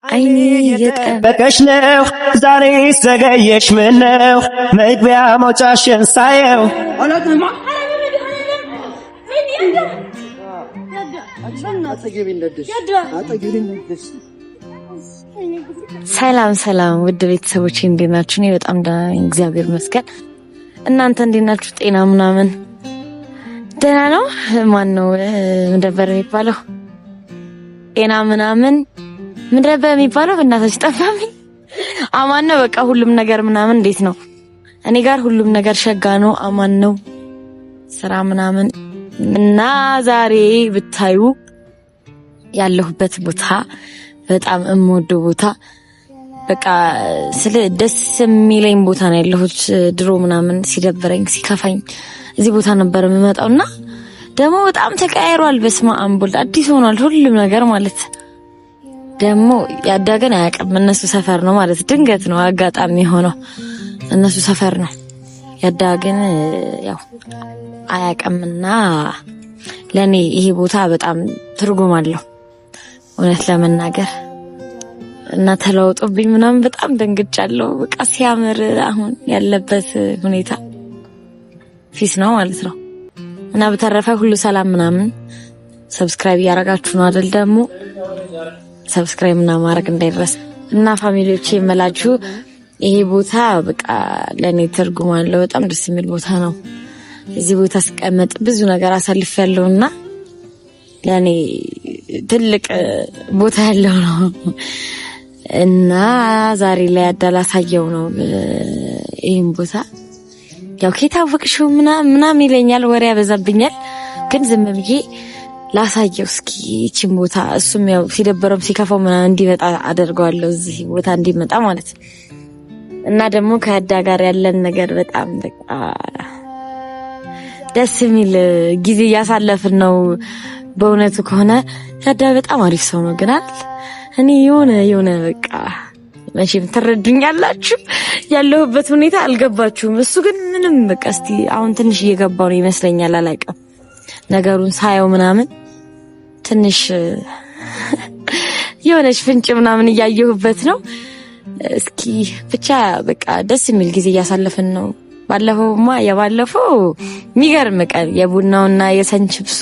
عيني يتقبكش نو زاري سجيش منو مقبيا موتاشن سايو ሰላም ሰላም ውድ ቤተሰቦቼ እንዴት ናችሁ? እኔ በጣም ደህና ነኝ እግዚአብሔር ይመስገን። እናንተ እንዴት ናችሁ? ጤና ምናምን ደህና ነው? ማን ነው ምንድነበር የሚባለው? ጤና ምናምን ምንድነበር የሚባለው? እናታችሁ ጠፋኝ። አማን ነው በቃ ሁሉም ነገር ምናምን እንዴት ነው? እኔ ጋር ሁሉም ነገር ሸጋ ነው፣ አማን ነው ስራ ምናምን እና ዛሬ ብታዩ ያለሁበት ቦታ በጣም እምወደው ቦታ በቃ ስለ ደስ የሚለኝ ቦታ ነው ያለሁት። ድሮ ምናምን ሲደብረኝ ሲከፋኝ እዚህ ቦታ ነበር የምመጣውና ደግሞ በጣም ተቀያይሯል። በስመ አብ ወልድ አዲስ ሆኗል ሁሉም ነገር ማለት ደግሞ ያዳገን አያውቅም። እነሱ ሰፈር ነው ማለት ድንገት ነው አጋጣሚ ሆኖ እነሱ ሰፈር ነው ያዳገን ያው አያውቅምና ለኔ ይሄ ቦታ በጣም ትርጉም አለው እውነት ለመናገር እና ተለውጦብኝ ምናምን በጣም ደንግጫለሁ። በቃ ሲያምር አሁን ያለበት ሁኔታ ፊስ ነው ማለት ነው። እና በተረፈ ሁሉ ሰላም ምናምን ሰብስክራይብ ያረጋችሁ ነው አይደል? ደግሞ ሰብስክራይብ እና ማድረግ እንዳይረሳ እና ፋሚሊዎቼ የመላችሁ ይሄ ቦታ በቃ ለኔ ትርጉም አለው። በጣም ደስ የሚል ቦታ ነው። እዚህ ቦታ ስቀመጥ ብዙ ነገር አሳልፌያለሁና ለኔ ትልቅ ቦታ ያለው ነው እና ዛሬ ላይ አዳላሳየው ነው ይሄን ቦታ ያው ከታወቅሽው ምናምን ይለኛል፣ ወሬ ያበዛብኛል። ግን ዝም ብዬ ላሳየው እስኪ እቺን ቦታ እሱም ያው ሲደበረም ሲከፋው ምናምን እንዲመጣ አደርገዋለሁ እዚህ ቦታ እንዲመጣ ማለት እና ደግሞ ከአዳ ጋር ያለን ነገር በጣም በቃ ደስ የሚል ጊዜ ያሳለፍን ነው። በእውነቱ ከሆነ ያዳ በጣም አሪፍ ሰው ነው። ግን እኔ የሆነ በቃ መቼም ትረዱኛላችሁ ያለሁበት ሁኔታ አልገባችሁም። እሱ ግን ምንም በቃ እስቲ አሁን ትንሽ እየገባው ነው ይመስለኛል። አላውቅም ነገሩን ሳየው ምናምን ትንሽ የሆነች ፍንጭ ምናምን እያየሁበት ነው። እስኪ ብቻ በቃ ደስ የሚል ጊዜ እያሳለፍን ነው። ባለፈውማ የባለፈው የሚገርም ቀን የቡናውና የሰንችብሱ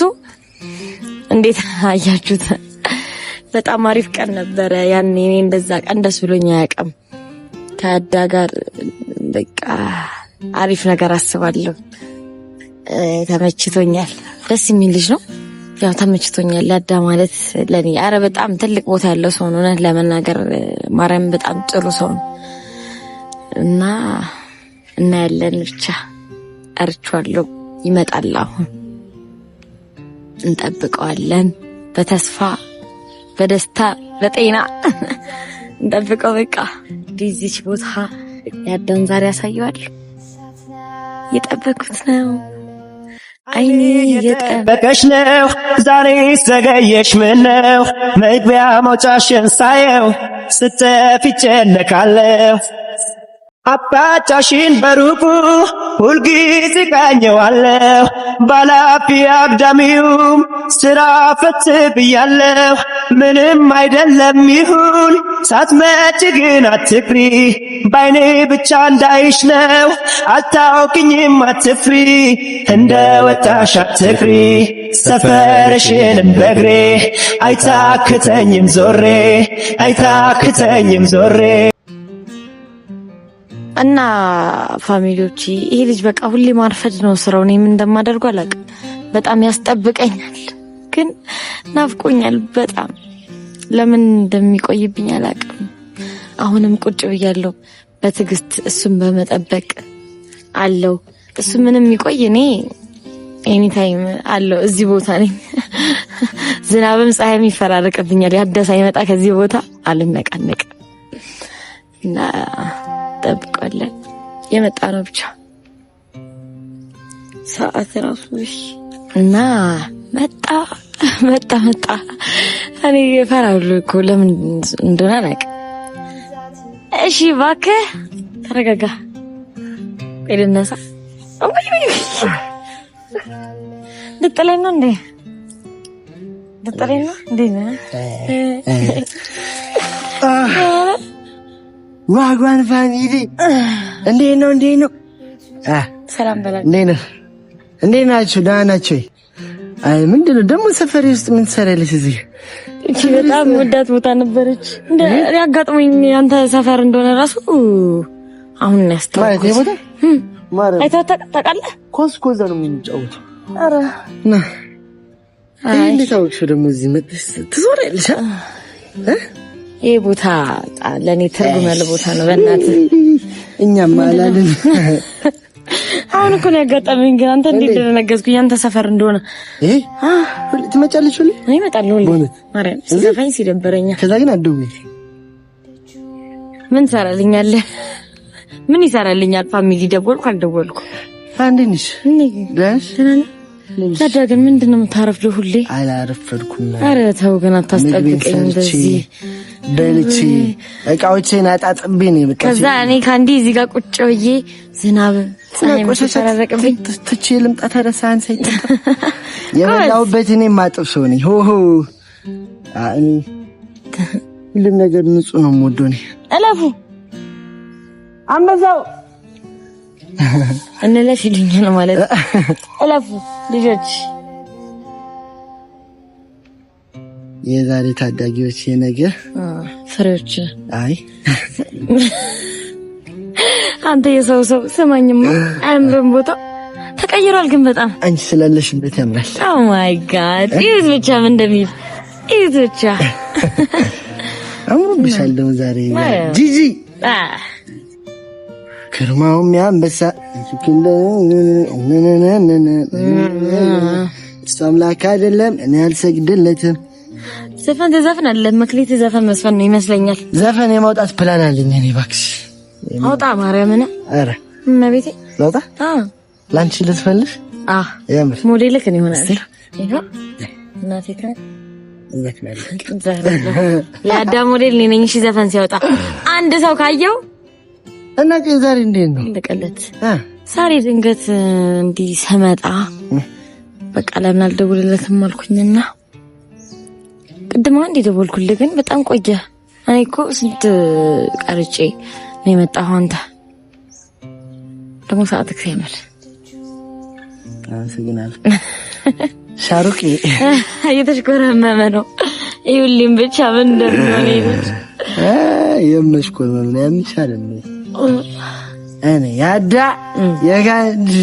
እንዴት አያችሁት? በጣም አሪፍ ቀን ነበረ ያኔ። እኔ እንደዛ ቀን ደስ ብሎኝ አያውቅም። ከአዳ ጋር በቃ አሪፍ ነገር አስባለሁ። ተመችቶኛል። ደስ የሚል ልጅ ነው። ያው ተመችቶኛል። አዳ ማለት ለኔ አረ በጣም ትልቅ ቦታ ያለው ሰው ነው። እውነት ለመናገር ማርያም በጣም ጥሩ ሰው ነው እና ያለን ብቻ አርቻለሁ። ይመጣል አሁን እንጠብቀዋለን። በተስፋ በደስታ በጤና እንጠብቀው። በቃ ዲዚች ቦታ ያዳን ዛሬ ያሳየዋል። እየጠበኩት ነው። አይኔ እየጠበቀሽ ነው። ዛሬ ዘገየሽ ምነው መግቢያ መውጫሽን ሳየው ስትጠፊ ጨነቃለሁ። አባታሽን በሩቁ ሁልጊዜ ቃኘዋለሁ። ባላፊ አግዳሚውም ስራ ፈት ብያለሁ። ምንም አይደለም ይሁን ሳትመጪ ግን አትፍሪ። ባይኔ ብቻ እንዳይሽ ነው አታውቅኝም አትፍሪ። እንደ ወጣሽ አትቅሪ ሰፈርሽንም በግሬ አይታክተኝም ዞሬ እና ፋሚሊዎቼ ይሄ ልጅ በቃ ሁሌ ማርፈድ ነው ስራው። እኔ ምን እንደማደርገው አላውቅም። በጣም ያስጠብቀኛል፣ ግን ናፍቆኛል በጣም። ለምን እንደሚቆይብኝ አላውቅም። አሁንም ቁጭ ብያለሁ በትዕግስት እሱን በመጠበቅ አለው። እሱ ምንም የሚቆይ እኔ ኤኒ ታይም አለው እዚህ ቦታ ነኝ። ዝናብም ፀሐይም ይፈራረቅብኛል። ያደሰ አይመጣ ከዚህ ቦታ አልነቃነቅም እና ጠብቀለን የመጣ ነው ብቻ ሰዓት ራሱ እና መጣ። እኔ እፈራለሁ እኮ ለምን እንደሆነ አላውቅም። እሺ እባክህ ተረጋጋ። ልነሳ። ልጥለኝ ነው እንዴ? ነህ? ዋጓን ፋሚሊ እንዴት ነው? ሰላም በላችሁ። እንዴት ናችሁ? ደህና ናችሁ? አይ ምንድነው ደግሞ ሰፈሬ ውስጥ ምን ትሰሪያለሽ እዚህ? እቺ በጣም ወዳት ቦታ ነበረች። እንደ ያጋጥመኝ አንተ ሰፈር እንደሆነ ራሱ አሁን ነው ያስተዋልኩት። ማለት የቦታ ማለት ታውቃለህ? ኳስ እዛ ነው የምንጫወተው። ኧረ ና እንዴት አውቅሽ ደግሞ እዚህ መጥተሽ ትዞሪያለሽ? ይሄ ቦታ ለኔ ትርጉም ያለው ቦታ ነው። በእናትህ እኛም አላልን። አሁን እኮ ነው ያጋጠመኝ። ግን አንተ እንዴት ደነገዝኩኝ አንተ ሰፈር እንደሆነ። ትመጫለሽ? እኔ እመጣለሁ ማርያም ሲዘፋኝ ሲደበረኝ። ከዛ ግን አትደውይ። ምን ትሰራልኛለህ? ምን ይሰራልኛል? ፋሚሊ ደወልኩ አልደወልኩ እንዴት ነሽ? ታዲያ ግን ምንድን ነው የምታረፍደው ሁሌ? አላረፈድኩም። ኧረ ተው ግን አታስጠብቀኝ እንደዚህ። በልቼ እቃዎቼን አጣጥቤ ነው በቃ። ከዛ እኔ ካንዲ እዚህ ጋር ቁጭ ብዬ ዝናብ ፀሐይ መሰረቀብኝ ትቼ ልምጣ። ተረሳን ሳይጠጣ የበላሁበት እኔ ማጥፍ ሰው ነኝ። ሆሆ እኔ ሁሉም ነገር ንጹህ ነው የምወደው እኔ። እለፉ አንበዛው እንለፍ ይሉኛል ማለት እለፉ ልጆች። የዛሬ ታዳጊዎች የነገ ፍሬዎች። አይ አንተ የሰው ስማኝማ አያምርም ቦታው ተቀይሯል። ግን በጣም አንቺ ስላለሽበት ያምራል። ኦ ማይ ጋድ ይሁት ብቻ ምን እንደሚል ይሁት ብቻ አምሮብሻል ደግሞ ዛሬ ጂጂ ከርማውም ያንበሳ እሱ አምላክ አይደለም እኔ አልሰግድለትም። ዘፈን ትዘፍናለህ? መክሊት ዘፈን መስፈን ነው ይመስለኛል። ዘፈን የማውጣት ፕላን አለኝ እኔ እባክሽ። አውጣ ማርያምን። ኧረ እመቤቴ ላውጣ? ላንቺ ልትፈልሽ? ያምር ሞዴልክ ነው ይሆናል። ይሄ እናቴ ከ ያዳ ሞዴል ነኝ። እሺ ዘፈን ሲያወጣ አንድ ሰው ካየው እና ዛሬ እንዴት ነው? እንደቀለት ዛሬ ድንገት እንዲህ ሰመጣ በቃ ለምን አልደውልለትም አልኩኝና ቅድም አንዴ ደወልኩልህ፣ ግን በጣም ቆየ። እኔ እኮ ስንት ቀርጬ ነው የመጣኸው። አንተ ደግሞ ሰዓትክ ሲያምር አመሰግናለሁ። ሻሩቂ እየተሽኮረመመ ነው። ይኸውልኝ ብቻ ምን እንደሆነ ይልሽ የምሽኮረመም ነው የሚሻለው። እኔ ያዳ የጋንጂ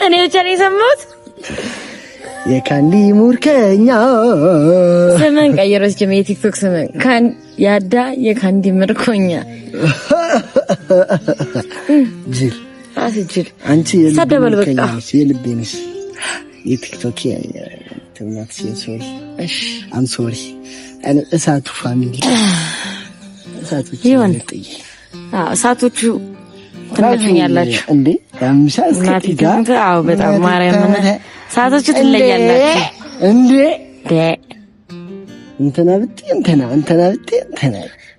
እኔ ብቻ ነው የሰማሁት። የካንዲ ሙርከኛ ስምን ቀይረሽ ጀመ የቲክቶክ ስምን ያዳ የካንዲ ምርኮኛ ጅል አስጅል አንቺ የልቤ ነሽ። የቲክቶክ ተማክ ሶሪ እሺ አም ሶሪ እኔ እሳቱ ፋሚሊ እሳቶቹ ይወንጥይ እሳቶቹ ትመቹኛላችሁ እንዴ? ያምሻስ ከቲጋ አዎ በጣም ማርያም እሳቶቹ ትለያላችሁ እንዴ? እንትና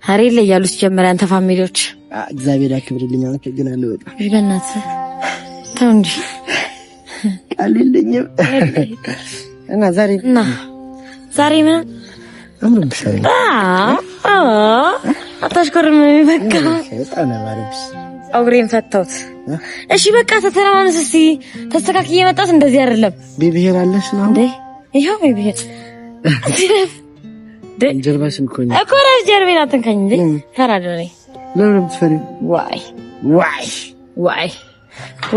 ሀሬ ላይ ያሉት ጀመረ አንተ ፋሚሊዎች እግዚአብሔር ያክብርልኝ። አመሰግናለሁ በጣም በእናትህ ተው እንጂ ቃል የለኝም። እና ዛሬ ምን አምሮብሻል? አታሽኮርም። በቃ ፀጉሬን ፈታሁት። እሺ በቃ ተተራማንስ እስቲ ተስተካክዬ መጣት። እንደዚህ አይደለም ቤቢሄር አለሽ ነው እንዴ? ይሄው ቤቢሄር ጀርባሽን ኮኝ እኮ ነው ጀርቤን አትንካኝ እንዴ ፈራደሬ። ለምን የምትፈሪው? ዋይ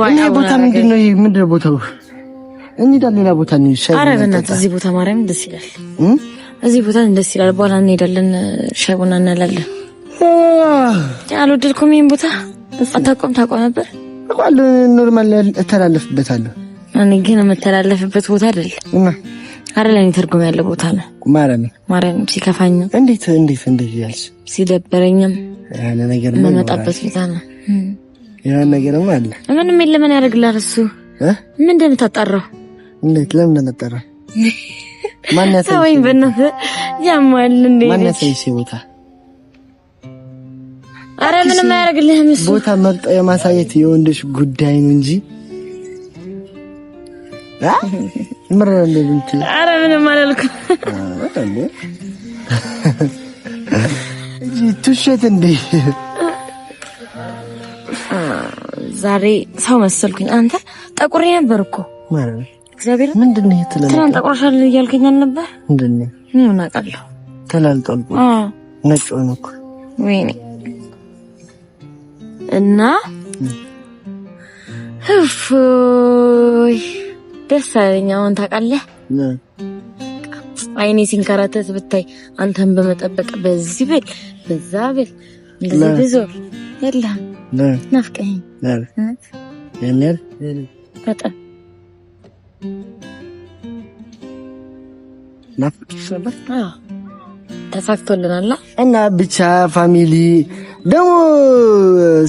እኔ ቦታ ምንድነው? ምንድነው ቦታው? እንዴት ሌላ ቦታ ነው ሻይ? ኧረ በእናትህ እዚህ ቦታ ማርያም ደስ ይላል። እዚህ ቦታ ደስ ይላል። በኋላ እንሄዳለን ሻይ ቡና እናላለን። አልወደድኩም ይሄን ቦታ። አታውቀውም? ታውቀው ነበር አቋል ኖርማል እተላለፍበታለሁ። እኔ ግን የምተላለፍበት ቦታ አይደለም። አይደለም ትርጉም ያለው ቦታ ነው። ማርያም ሲከፋኝ እንዴት ያልሽ ሲደበረኝም ያለ ነገር መመጣበት ቦታ ነው። ያን ነገርም አለ። ምንም የለም። ምን ያደርግልሃል እሱ? ምን እንደምታጣራው እንዴት ለምን እንደምታጣራ ማን ያሳይ? ወይ በእናትህ ያማል እንዴ? ማን ያሳይ ቦታ? አረ ምንም አያደርግልህም እሱ። ቦታ መርጦ የማሳየት የወንዶች ጉዳይ ነው እንጂ ምር እንደምንት ኧረ ምንም አላልኩም። ትሸት እንዴ ዛሬ ሰው መሰልኩኝ። አንተ ጠቁሬ ነበር እኮ ማለት እግዚአብሔር ምንድነው የተለለ ትናንት ጠቁረሻል እያልከኝ ነበር። ምንድነው ምን አውቃለሁ ተላልጧል። ነጭ ሆነ እኮ ወይኔ እና እፎይ ደስ አለኝ። አሁን ታውቃለህ አይኔ ሲንከራተት ብታይ አንተን በመጠበቅ በዚህ ቤት በዛ ቤት እንደዚህ ብዙር የለም ናፍቀኝ የኔር በጣም ናፍቀሽ ነበር። ተሳክቶልናል እና ብቻ ፋሚሊ ደግሞ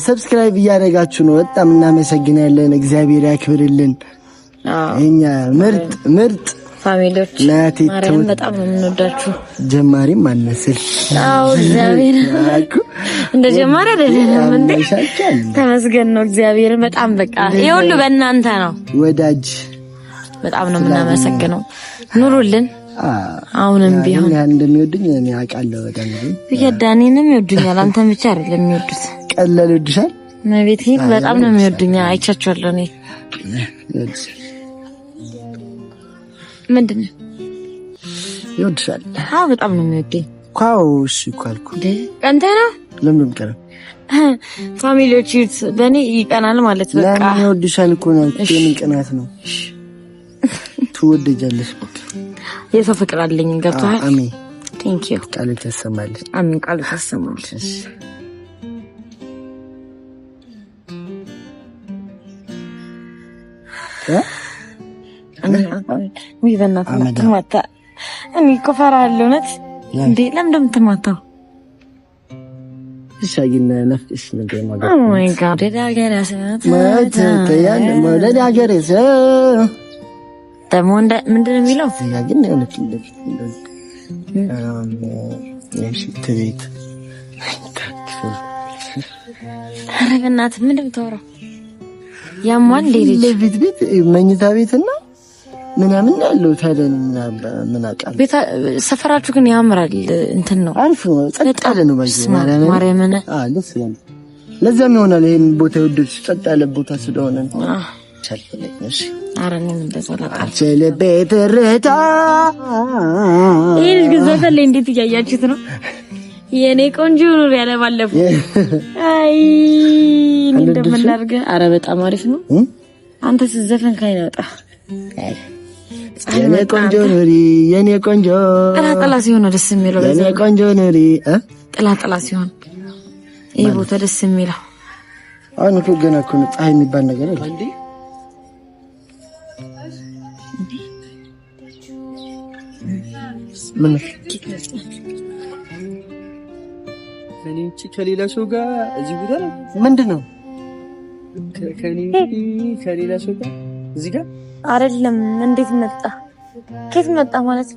ሰብስክራይብ እያደረጋችሁ ነው። በጣም እናመሰግናለን። እግዚአብሔር ያክብርልን። እኛ ምርጥ ፋሚሊዎች ማርያም በጣም ነው የምንወዳችሁ። ጀማሪም አነስል እግዚአብሔር እንደ ጀማሪ አይደለም እንዴ? ተመስገን ነው እግዚአብሔር በጣም በቃ ይሁሉ በእናንተ ነው። ወዳጅ በጣም ነው የምናመሰግነው። ኑሩልን። አሁንም ቢሆን እንደሚወዱኝ እኔ አውቃለሁ። በጣም ይወዳኔንም ይወዱኛል። አንተን ብቻ አይደለም የሚወዱት። ቀላል ይወዱሻል። መቤቴ በጣም ነው የሚወዱኝ። አይቻቸዋለሁ እኔ ምንድነው ይወድሻል? አዎ በጣም ነው የሚወደኝ። ኳው እሺ ኳልኩ አንተ ነው ለምን ቀረ ፋሚሊዎች በእኔ ይቀናል ማለት በቃ ለምን ይወድሻል እኮ ነው። የምን ቅናት ነው? ትወደጃለሽ። የሰው ፍቅር አለኝ። ገብቶሃል? አሜን። ቴንክ ዩ። ቃል ተሰማልሽ። አሜን። ቃል ተሰማልሽ። ወይ በእናትህ ማታ እኔ እኮ እፈራለሁ። እውነት እንዴ ለምን እንደምትማታው እሻጊና ነፍስ ነገር ማለት ኦ ማይ ጋድ ዳገራ ሰዓት ማለት ዳገራ ደግሞ ምንድነው የሚለው? ግን እውነት እንደዚህ የሽት ቤት ኧረ በእናትህ ምንድን ነው የምታወራው? ያሟን ለቤት ቤት መኝታ ቤትና ምናምን ያለው ታደን ምን አቃል ቤታ ሰፈራችሁ ግን ያምራል። እንትን ነው አሪፍ ነው። ጸጥ ያለ ነው ባይዘ ማርያምን ደስ ይላል። ለዛም ይሆናል ይሄን ቦታ የወደድሽ ጸጥ ያለ ቦታ ስለሆነ ነው። ቻልፈለሽ አረንም እንደሰላጣ ቸለቤት ረታ ይሄን ግዘፈለ እንዴት እያያችሁት ነው? የኔ ቆንጆ ኑር ያለ ባለፈው አይ እንደምናርገ አረ በጣም አሪፍ ነው። አንተ ስትዘፈን ካይናጣ የኔ ቆንጆ ኑሪ የኔ ቆንጆ ጥላ ሲሆን ደስ የሚለው የኔ ቆንጆ ኑሪ ጥላ ሲሆን ይሄ ቦታ ደስ የሚለው። አሁን እኮ ገና እኮ ፀሐይ የሚባል ነገር አለ እንዴ? ምን ከኔንቺ ከሌላ ሰው ጋር እዚህ ቦታ ነው? ምንድነው ከሌላ ሰው ጋር እዚህ ጋር አይደለም። እንዴት መጣ? ከየት መጣ ማለት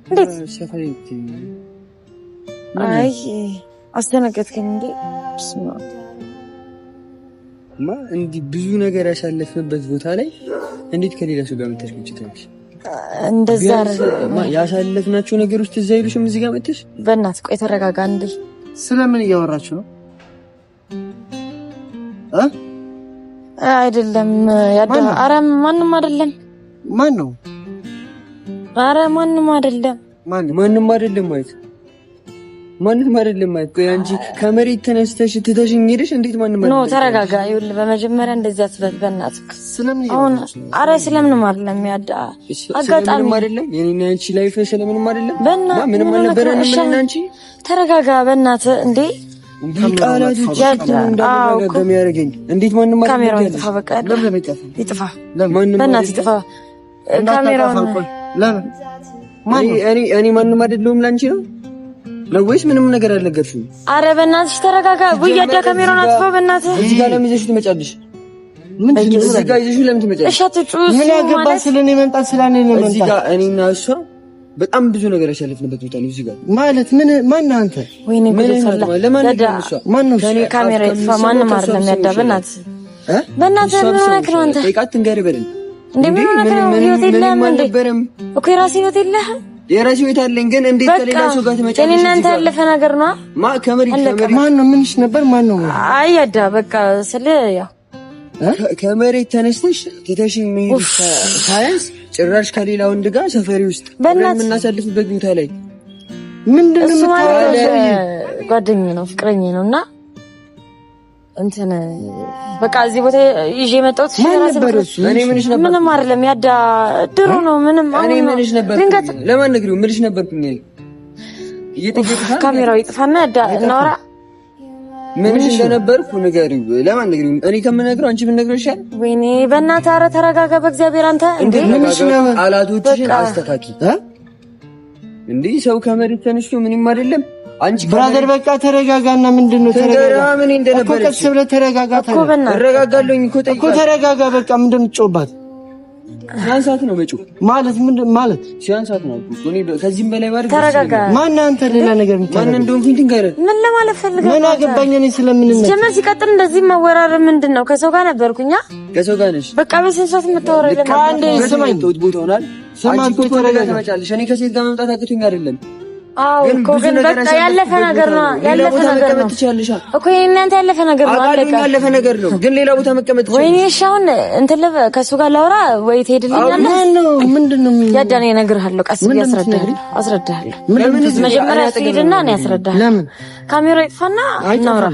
እንዴት? አይ አስደነገጥከኝ እንዴ? እንዲህ ብዙ ነገር ያሳለፍንበት ቦታ ላይ እንዴት ከሌላ ሰው ጋር መጥተሽ ብቻሽ? እንደዛ ያሳለፍናቸው ነገሮች ትዝ አይሉሽም? እዚህ ጋር መጥተሽ በእናትህ ቆይ ተረጋጋ እንዴ። ስለምን እያወራችሁ ነው? አይደለም ያደረ አረ ማንንም አይደለም። ማን ነው? አረ ማንንም አይደለም። ማንንም አይደለም ማለት ማንንም አይደለም ማለት ቆይ አንቺ ከመሬት ተነስተሽ ትተሽኝ ሄደሽ እንዴት ማንንም አይደለም? ኖ ተረጋጋ። ይኸውልህ በመጀመሪያ እንደዚህ አትበል በእናትህ። ስለምን አሁን አረ ስለምንም አይደለም ያዳ አጋጣሚ አይደለም የኔና አንቺ ላይፍ ስለምንም አይደለም። ምንም አልነበረንም እና አንቺ ተረጋጋ በእናትህ እንዴ። ቃላቶች እንዳደረገ የሚያደርገኝ እንዴት ማንንም አይደለም? ካሜራውን ይጥፋ በቃ ይጥፋ በእናትህ ይጥፋ ካሜራውን። ለምን እኔ ማንንም አይደለም ላንቺ ነው ለወይስ ምንም ነገር አልነገርሽም? አረ በእናትሽ ተረጋጋ። ወያዳ ካሜራውን አጥፋ በእናትህ። እዚህ ጋር ለምን ይዘሽ ትመጫለሽ? ምንድን ነው እዚህ ጋር ይዘሽ ለምን ትመጫለሽ? እሺ አትጩህ። ምን ያገባ ስለኔ መምጣት ስለኔ ነው መምጣት። እዚህ ጋር እኔና እሷ በጣም ብዙ ነገር ያሳለፍንበት ቦታ ነው። እዚህ ጋር ማለት ምን ማን አንተ? ወይኔ ጉድ ፈላ። ለማን ነው እሷ? ማን ነው? ከኔ ካሜራ ይጥፋ። ማንም አይደለም ያዳ በእናትህ በእናትህ ምን ሆነህ ነው አንተ? ጠይቃት ትንገሪ በለኝ። እንደምን ህይወት የለህም እንዴ? እኮ የራስህ ህይወት የለህም? የራስህ ህይወት አለኝ፣ ግን እንዴት ከሌላ ሰው ጋር ትመጫለሽ? እኔ እናንተ ያለፈ ነገር ነው። ማን ነው? ምንሽ ነበር? ማን ነው? አይ አዳ በቃ ስለ ያው ከመሬት ተነስተሽ ትተሽኝ መሄድ ሳይንስ ጭራሽ ከሌላ ወንድ ጋር ሰፈሪ ውስጥ የምናሳልፍበት ቦታ ላይ ምንድነው የምታወራው? ጓደኛዬ ነው፣ ፍቅረኛዬ ነውና እንትን በቃ እዚህ ቦታ ይዤ መጣሁት። እኔ ምንሽ ነበር? ምንም አይደለም። ያዳ ድሮ ነው። ምንም እኔ ምንሽ ነበር? ለማን ነግሪው? ምንሽ ነበርኩኝ? ካሜራው ይጥፋና ያዳ እናወራ። ምንሽ እንደነበርኩ ንገሪው። ለማን ነግሪው? እኔ ከምነግረው አንቺ ብትነግረው ይሻል። ወይኔ በእናትህ ኧረ ተረጋጋ፣ በእግዚአብሔር አንተ እንዴ ምንሽ ነው? ቃላቶችሽን አስተካኪ እንዴ። ሰው ከመሬት ተነስቶ ምንም አይደለም። አንቺ ብራዘር በቃ ተረጋጋና፣ ምንድነው ተረጋጋ? ምን እንደነበረ እኮ ብለህ ተረጋጋ። ተረጋጋለኝ እኮ ተረጋጋ። በቃ ምንድነው የምትጮህባት? ሲያንሳት ነው መጮህ ማለት ምንድን ማለት? ሲያንሳት ነው እኮ እኔ ከዚህም በላይ ማለት ተረጋጋ። ማን አንተ ሌላ ነገር ማን እንደሆንኩ ትንገረኝ። ምን ለማለት ፈልገህ? ምን አገባኝ እኔ ስለምንነት ጀመር። ሲቀጥል እንደዚህ ማወራረድ ምንድነው? ከሰው ጋር ነበርኩኛ። ከሰው ጋር ነሽ በቃ በስንሳት የምታወራው ለማን? አንዴ ስማኝ፣ ቦታውናል አንቺ እኮ ተረጋጋ ትመጫለሽ። እኔ ከሴት ጋር መምጣት አቅቶኝ አይደለም። አዎ እኮ ግን በቃ ያለፈ ነገር ነው። ያለፈ ነገር ነው እኮ እናንተ ያለፈ ነገር ነው። አለቀ። ያለፈ ነገር ነው፣ ግን ሌላ ቦታ መቀመጥ ይችላል። ወይኔ እሺ፣ አሁን እንትን ከሱ ጋር ላውራ ወይ ትሄድልኛለህ? ምንድነው ያዳኔ እነግርሃለሁ። ቀስ ብዬ አስረዳሃለሁ። መጀመሪያ ትሄድና እኔ አስረዳሃለሁ። ለምን ካሜራ ይጥፋና እናውራ?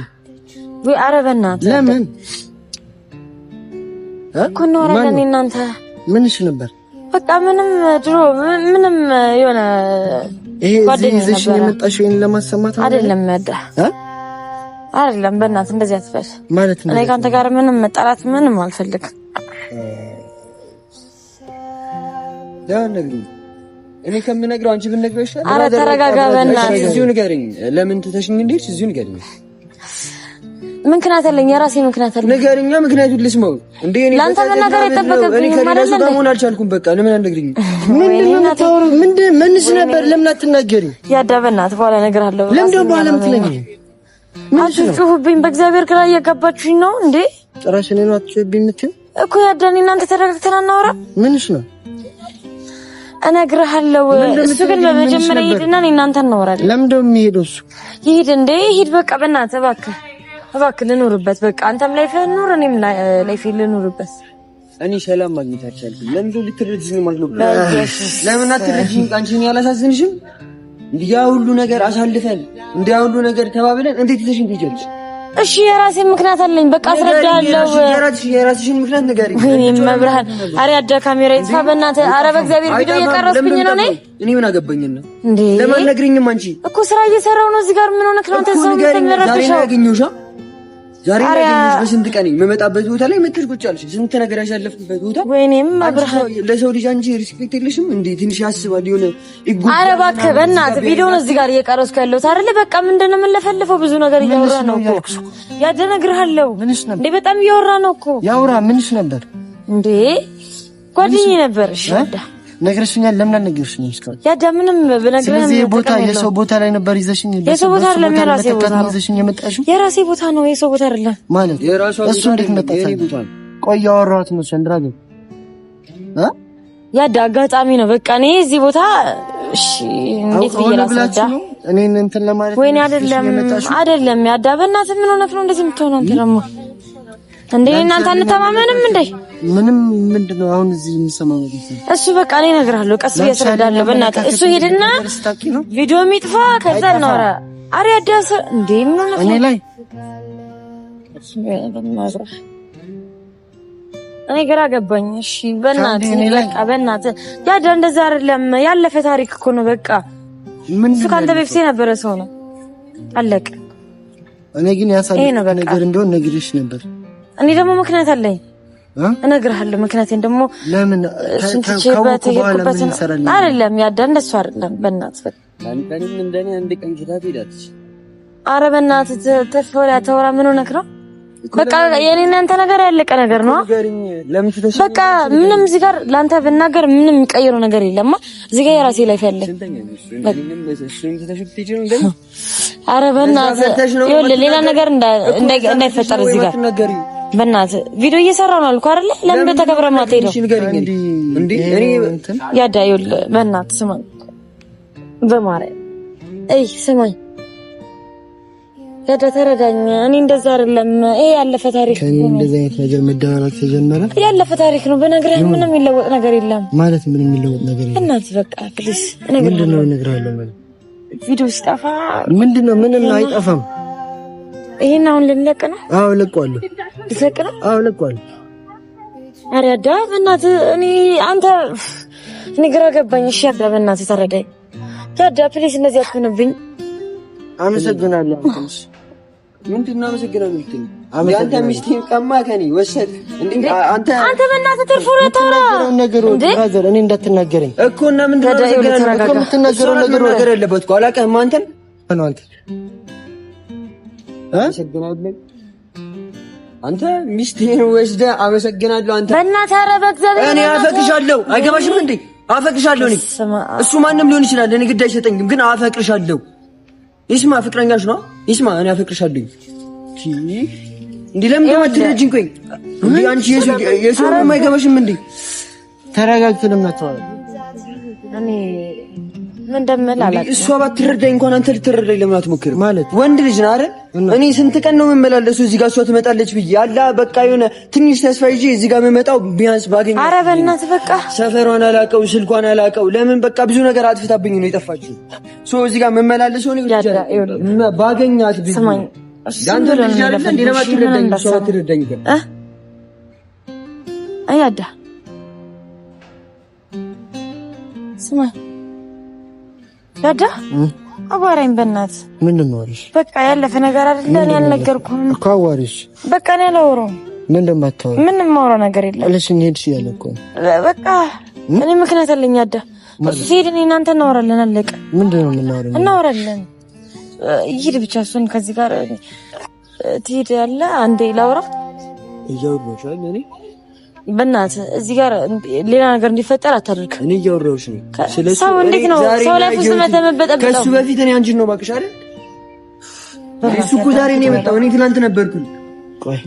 ወይ ኧረ በእናትህ ለምን እኮ እናወራለን። እናንተ ምንሽ ነበር? በቃ ምንም ድሮ ምንም የሆነ ጓደኛዬ ይዘሽኝ የመጣሽው ይሄን ለማሰማት አይደለም። ያዳ አይደለም። በእናትህ እንደዚህ አትበል ማለት ነው። እኔ ካንተ ጋር ምንም መጣላት ምንም አልፈልግም። እኔ ከምነግረው አንቺ ብትነግረው ይሻላል። ኧረ ተረጋጋ በእናትህ። እዚሁ ንገረኝ። ለምን ትተሽኝ እንደሄድሽ እዚሁ ንገረኝ። ምክንያት አለኝ፣ የራሴ ምክንያት አለኝ። ንገረኛ፣ ምክንያቱን ልስማው። እንዴ እኔ ላንተ መናገር አይጠበቅብኝም ማለት ነው። ለምን አልቻልኩም? በቃ ለምን አልነግሪኝ? ምንድነው የምታወሪው? ምንስ ነበር? ለምን አትናገሪኝ? ያዳ በእናትህ በኋላ እነግርሃለሁ። ለምን ደግሞ በኋላ የምትነግሪኝ? አትጩህብኝ፣ በእግዚአብሔር ግራ እያጋባችሁኝ ነው እንዴ። ጭራሽ እኔን አትጩህብኝ የምትይው እኮ ያዳኒ። እናንተ ተረጋግተን አናወራ? ምንሽ ነው? እነግርሃለሁ። እሱ ግን በመጀመሪያ ይሄድና እናንተ እናወራለን። ለምን ደግሞ የሚሄደው እሱ? ይሄድ እንዴ ይሄድ። በቃ በእናትህ እባክህ ልኑርበት። በቃ አንተም ላይፍህን ኑር፣ እኔም ላይፌን ልኑርበት። እኔ ሰላም ማግኘት አልቻልኩም። ለምን ነው ልትረጂኝ ማለት ነው? ለምን አትረጂኝ? አንቺን ያላሳዝንሽም? ያ ሁሉ ነገር አሳልፈን ያ ሁሉ ነገር ተባብለን እንዴት ትተሽኝ ትሄጃለሽ? እሺ የራሴ ምክንያት አለኝ። በቃ አስረዳለሁ። የራስሽን ምክንያት ንገሪኝ። ወይኔ መብርሃን። ኧረ ያዳ ካሜራ ይጥፋ በእናትህ። ኧረ በእግዚአብሔር ቪዲዮ እየቀረስኩኝ ነው። እኔ ምን አገባኝና እንዴ? ለምን ነግሪኝም? አንቺ እኮ ስራ እየሰራሁ ነው እዚህ ጋር። ምን ሆነህ ነው አንተ? ሰው ምትመረብሽው ዛሬ ያገኘሽ በስንት ቀን የምመጣበት ቦታ ላይ መጥተሽ ቁጭ አልሽ። ስንት ነገር ያሳለፍኩበት ቦታ። ወይኔም አብርሃም ለሰው ልጅ አንቺ ሪስፔክት የለሽም እንዴ? ትንሽ ያስባል የሆነ ይጉ። ኧረ እባክህ በእናትህ ቪዲዮውን እዚህ ጋር እየቀረስኩ ያለሁት አይደለ? በቃ ምንድነው የምንለፈልፈው? ብዙ ነገር እያወራ ነው እኮ ያደነግርሃለሁ እንዴ? በጣም እያወራ ነው እኮ። ያውራ ምንሽ ነበር እንዴ? ጓደኛዬ ነበር። እሺ ያዳ ነግረሽኛል። ለምን አልነገርሽኝም እስካሁን? ያዳ ምንም ብነግርህ ስለዚህ ቦታ የሰው ቦታ ላይ ነበር ይዘሽኝ። የሰው ቦታ አይደለም፣ የራሴ ቦታ ነው ይዘሽኝ የመጣሽው። የራሴ ቦታ ነው፣ የሰው ቦታ አይደለም ማለት እሱ እንዴት መጣች? ቆይ ያወራሁት ነው ሰንድራ ግን ያዳ አጋጣሚ ነው። በቃ እኔ እዚህ ቦታ እሺ፣ እንዴት ብዬ ላስረዳ? እኔን እንትን ለማለት ወይኔ አይደለም ያዳ በእናትህ ምን ሆነህ ነው እንደዚህ የምትሆነው? አንተ ደግሞ እንዴ እናንተ አንተማመንም እንዴ? ምንም ምንድነው አሁን እዚህ የምሰማው ነገር? እሱ በቃ እኔ እነግርሃለሁ፣ ቀስ ብዬ አስረዳለሁ። በእናትህ እሱ ሄድና ቪዲዮ የሚጥፋ ከዛ እናወራ። አሪ አዳስ እንዴ ምን ነው እኔ ላይ እኔ ግራ ገባኝ። እሺ በእናትህ በቃ በእናትህ ያዳ እንደዛ አይደለም፣ ያለፈ ታሪክ እኮ ነው። በቃ እሱ ካንተ በፊት የነበረ ሰው ነው፣ አለቀ። እኔ ግን ያሳለፈ ነገር እንደሆነ ነግሬሽ ነበር። እኔ ደግሞ ምክንያት አለኝ እነግርሃለሁ። ምክንያቴን ደግሞ ለምን ስንትችበት ይሄድኩበትን አይደለም ያዳ እንደሱ አይደለም። በእናትህ አንተንም እንደኔ አንድ ቀን ኪታብ ሄዳለች። ኧረ በእናትህ ተወራ ምን ሆነህ ነው? በቃ የኔና አንተ ነገር ያለቀ ነገር ነው። በቃ ምንም እዚህ ጋር ላንተ ብናገር ምንም የሚቀይረው ነገር የለም። እዚህ ጋር የራሴ ላይፍ ያለ ኧረ በእናትህ ይኸውልህ ሌላ ነገር እንዳይፈጠር እዚህ ጋር በእናትህ ቪዲዮ እየሰራሁ ነው አልኩህ አይደለ? ለምን ተከብረ ማትሄደው እንዴ? እኔ ያዳዩል በእናትህ ስማኝ፣ በማርያም ስማኝ ያዳ ተረዳኝ። እኔ እንደዛ አይደለም። ይሄ ያለፈ ታሪክ ነው። እንደዚህ አይነት ነገር መደናነቅ ተጀመረ። ያለፈ ታሪክ ነው። በነገርህ ምንም የሚለወጥ ነገር የለም ማለት ምንም የሚለወጥ ነገር የለም። እናት በቃ ፕሊስ ምንድነው እነግርሃለሁ ማለት ቪዲዮ ሲጠፋ ምንድነው? ምንም አይጠፋም። ይሄን አሁን ልንለቅ ነው? አዎ ለቀዋለሁ። ልትለቅ ነው? አዎ ለቀዋለሁ። ኧረ ያዳ በእናትህ እኔ ግራ ገባኝ። እሺ ያዳ በእናትህ ተረዳኝ። ያዳ ፕሊስ እንደዚህ አትሆንብኝ። አመሰግናለሁ። ምንድነው አመሰግናለሁ? ያንተ ሚስቴን ቀማ ከኔ ወሰድ እንዴ? አንተ በእናትህ ተርፎራ ታራ ነገሮች ብራዘር፣ እኔ እንዳትናገረኝ እኮ እና ምንድነው አመሰግናለሁ እኮ የምትናገረው ነገር ያለበት እኮ አላውቅም። አንተ አመሰግናለሁ። አንተ ሚስቴን ወስደህ አመሰግናለሁ። አንተ በእናትህ ኧረ በእግዚአብሔር እኔ አፈቅርሻለሁ። አይገባሽም እንዴ? አፈቅርሻለሁ። እኔ እሱ ማንም ሊሆን ይችላል። እኔ ግድ አይሰጠኝም፣ ግን አፈቅርሻለሁ። ይስማ ፍቅረኛሽ ነው። ይስማ እኔ አፈቅርሻለሁ። እንዴ ለምን ደማትረጅኝ? ቆይ እንዴ አንቺ የሰው የማይገባሽም እንዴ? ተረጋግተን እናተዋለን። እኔ ምን እንደምልህ እሷ ባትረዳኝ እንኳን አንተ ልትረዳኝ ለምን አትሞክርም? ማለት ወንድ ልጅ ነህ አይደል? እኔ ስንት ቀን ነው የምመላለሰው እዚህ ጋር እሷ ትመጣለች ብዬ አላ በቃ የሆነ ትንሽ ተስፋ ይዤ እዚህ ጋር የምመጣው ቢያንስ ባገኝ። ኧረ በእናትህ በቃ ሰፈሯን አላውቀው፣ ስልኳን አላውቀው። ለምን በቃ ብዙ ነገር አጥፍታብኝ ነው የጠፋችው። እዚህ ጋር የምመላለሰው ነው ባገኛት ብዬ ስማኝ ዳንተ ልጅ አይደል እንዴ? ለምን አትረዳኝ? እሷ አትረዳኝ ግን አያዳ ስማኝ ያዳ አዋራኝ በእናትህ። ምንድን ነው አሪሽ? በቃ ያለፈ ነገር አይደለ? እኔ አልነገርኩህም እኮ አዋሪሽ። በቃ እኔ አላወራሁም። ምን እንደማታወራ ምንም ማውራው ነገር የለም። ለሽ እንሄድሽ ያለ እኮ በቃ እኔ ምክንያት አለኝ ያዳ። ሲሄድ እኔ እናንተ እናወራለን። አለቀ። ምንድን ነው የምናወራው? እናወራለን። ይሄድ ብቻ እሱን ከዚህ ጋር ትሄድ ያለ አንዴ ላውራ እያወራሁሽ እኔ በእናትህ እዚህ ጋር ሌላ ነገር እንዲፈጠር አታድርግ። እኔ እያወራሁሽ ነው። ስለዚህ ሰው እንዴት ነው ሰው ላይ ፍጹም ተመበጠበጥ ከሱ በፊት እኔ አንቺን ነው ባክሽ አይደል? እሱ እኮ ዛሬ ነው የመጣው። እኔ ትናንት ነበርኩኝ። ቆይ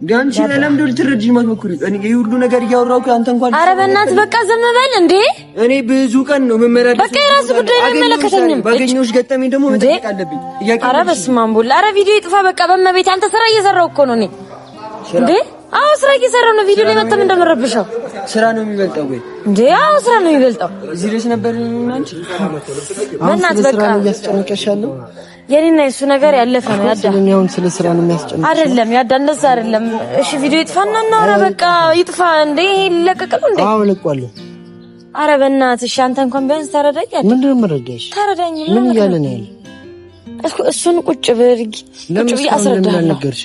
ጋንቺ ለምንድን ነው ልትረጂኝ ማትሞክሪ? እኔ ይሄ ሁሉ ነገር እያወራሁ አንተ እንኳን ኧረ በእናትህ በቃ ዝም በል እንዴ። እኔ ብዙ ቀን ነው መመረጥ። በቃ የራሱ ጉዳይ ነው የሚመለከተኝም። ባገኘሁሽ ገጠመኝ ደግሞ መጠየቅ አለብኝ። ኧረ በስመ አብ ወልድ። ኧረ ቪዲዮ ይጥፋ በቃ በመቤት። አንተ ስራ እየሰራሁ እኮ ነው እኔ እንዴ። አዎ ስራ እየሰራሁ ነው። ቪዲዮ ላይ መተም እንደምረብሸው ስራ ነው የሚበልጠው ወይ እንዴ? አዎ ስራ ነው የሚበልጠው። እዚህ ድረስ ነበር አንቺ በእናትህ በቃ እያስጨነቀሻለሁ። የኔና የሱ ነገር ያለፈ ነው ያዳ። ስለኛው ስለ ስራ ነው የሚያስጨንቀው አይደለም ያዳ፣ እንደዛ አይደለም። እሺ ቪዲዮ ይጥፋና እናውራ በቃ። ይጥፋ እንዴ ይለቀቀል እንዴ? አዎ ለቋለሁ። ኧረ በእናትህ እሺ አንተ እንኳን ቢያንስ ተረዳኝ። ምንድን ነው የምረዳሽ? ተረዳኝ። ምን እያለ ነው ያለው? እሱን ቁጭ ብርጊ ቁጭ ብዬ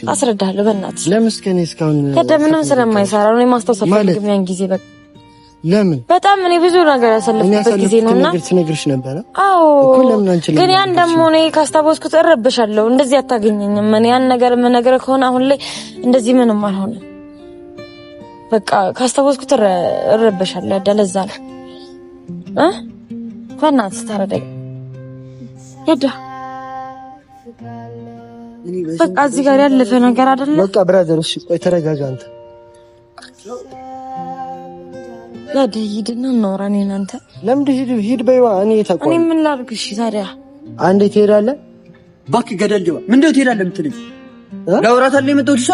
አስረዳለሁ። በእናትህ ለምስከኔ እስካሁን ከደምንም ስለማይሰራ ነው ማስታወስ አልፈልግም። ያን ጊዜ በቃ ለምን በጣም እኔ ብዙ ነገር ያሳለፍኩበት ጊዜ ነውና ትነግርሽ ነበር። አዎ ግን ያን ደግሞ እኔ ካስታወስኩት እረብሻለሁ። እንደዚህ አታገኘኝም። እኔ ያን ነገር የምነግርህ ከሆነ አሁን ላይ እንደዚህ ምንም አልሆነም። በቃ ካስታወስኩት እረብሻለሁ። ያዳለዛ ነው በእናትህ ተረዳኝ ያዳ። በቃ እዚህ ጋር ያለፈ ነገር አይደለም። በቃ ብራዘር እሺ ቆይ ተረጋጋ አንተ። ያዳ ሂድና እናውራ። እኔ እናንተ ለምን ሂድ በይዋ። እኔ ተቆጣ። እኔ ምን ላድርግ? እሺ ታዲያ አንዴ ትሄዳለህ። እባክህ ገደል ግባ። ምንድነው ትሄዳለህ የምትለኝ? ላውራት አለ የመጣሁት እሷ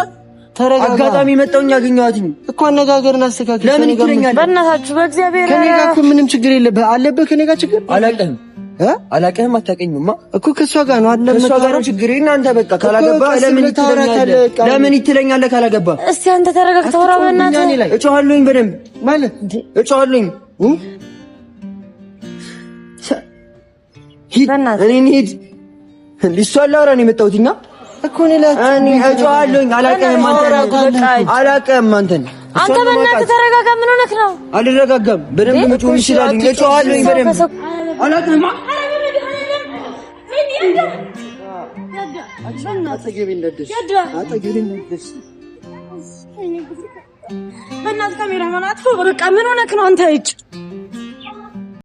ተረጋጋ። አጋጣሚ መጣሁኝ አገኘኋትኝ እኮ። አነጋገርን አስተካክል። ለምን ትለኛለህ? በእናታችሁ በእግዚአብሔር ከኔ ጋር እኮ ምንም ችግር የለብህ። አለብህ ከኔ ጋር ችግር አላውቅህም አላውቅህም አታውቀኝማ እኮ ከሷ ጋር ነው አይደለም? ከሷ ጋር ነው ችግር። እናንተ በቃ ካላገባ ለምን ይትለኛለህ? ካላገባ እስቲ አንተ ተረጋግተህ አውራ በእናትህ። እጮሃለሁኝ በደንብ ማለት እጮሃለሁኝ። ሂድ እኔ ሂድ እሷ ላውራ ነው የመጣሁት እኮ እኔ እጮሃለሁኝ። አላውቅህም አላውቅህም አንተን። አንተ በእናትህ ተረጋጋ። ምን ሆነህ ነው? አልረጋጋም። በደንብ መጮህ ይችላል። እጮሃለሁኝ በደንብ አላውቅህም። በእናትህ ካሜራማን አጥፎ በቃ ምን ሆነህ ነው አንተ?